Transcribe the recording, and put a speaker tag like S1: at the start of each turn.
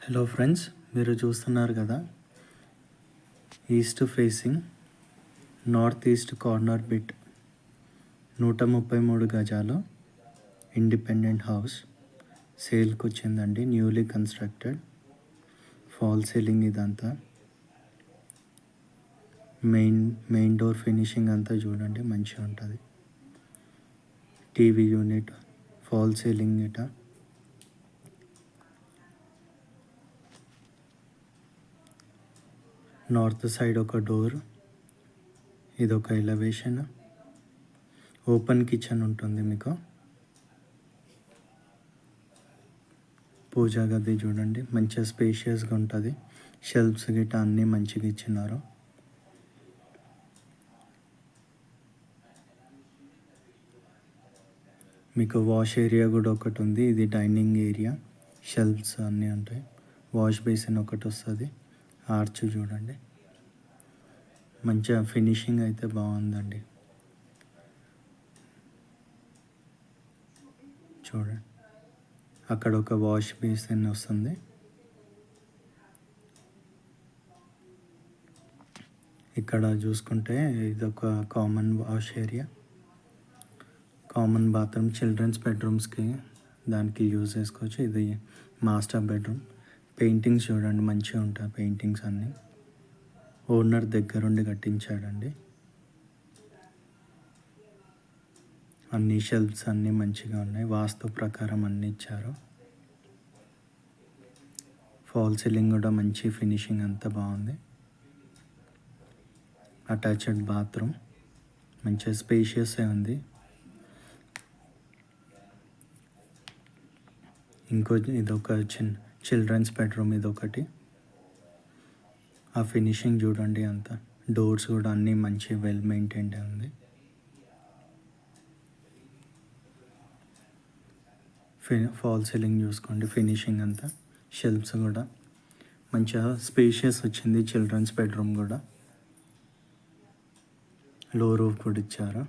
S1: Hello friends, మీరు చూస్తున్నారు కదా, east facing north east corner bit 133 గజాలు ఇండిపెండెంట్ హౌస్ సేల్కి వచ్చిందండి. Newly constructed, fall ceiling. ఇదంతా మెయిన్ డోర్ ఫినిషింగ్ అంతా చూడండి, మంచిగా ఉంటుంది. టీవీ యూనిట్, ఫాల్ సీలింగ్ ఇట. నార్త్ సైడ్ ఒక డోర్, ఇదొక ఎలివేషన్. ఓపెన్ కిచెన్ ఉంటుంది మీకు. పూజా గది చూడండి, మంచిగా స్పేషియస్గా ఉంటుంది. షెల్ఫ్స్ గిట్ట అన్నీ మంచిగా ఇచ్చినారు. మీకు వాష్ ఏరియా కూడా ఒకటి ఉంది. ఇది డైనింగ్ ఏరియా, షెల్ఫ్స్ అన్నీ ఉంటాయి. వాష్ బేసిన్ ఒకటి వస్తుంది. ఆర్చ్ చూడండి, మంచిగా ఫినిషింగ్ అయితే బాగుందండి. చూడండి, అక్కడ ఒక వాష్ బేసిన్ వస్తుంది. ఇక్కడ చూసుకుంటే ఇదొక common wash area, common bathroom. Childrens బెడ్రూమ్స్కి దానికి యూజ్ చేసుకోవచ్చు. ఇది మాస్టర్ బెడ్రూమ్. పెయింటింగ్స్ చూడండి, మంచిగా ఉంటాయి పెయింటింగ్స్ అన్నీ. ఓనర్ దగ్గరుండి కట్టించాడండి. అన్ని షెల్ఫ్స్ అన్నీ మంచిగా ఉన్నాయి, వాస్తు ప్రకారం అన్నీ ఇచ్చారు. ఫాల్ సీలింగ్ కూడా మంచి ఫినిషింగ్ అంతా బాగుంది. అటాచ్డ్ బాత్రూమ్, మంచిగా స్పేషియస్ ఉంది. ఇదొక చిల్డ్రన్స్ బెడ్రూమ్, ఇదొకటి. ఆ ఫినిషింగ్ చూడండి అంతా. డోర్స్ కూడా అన్నీ మంచి వెల్ మెయింటైన్డ్ ఉంది. ఫాల్ సీలింగ్ చూసుకోండి, ఫినిషింగ్ అంతా. షెల్ఫ్స్ కూడా మంచిగా స్పేషియస్ వచ్చింది. చిల్డ్రన్స్ బెడ్రూమ్ కూడా లో రూఫ్ కూడా ఇచ్చారు.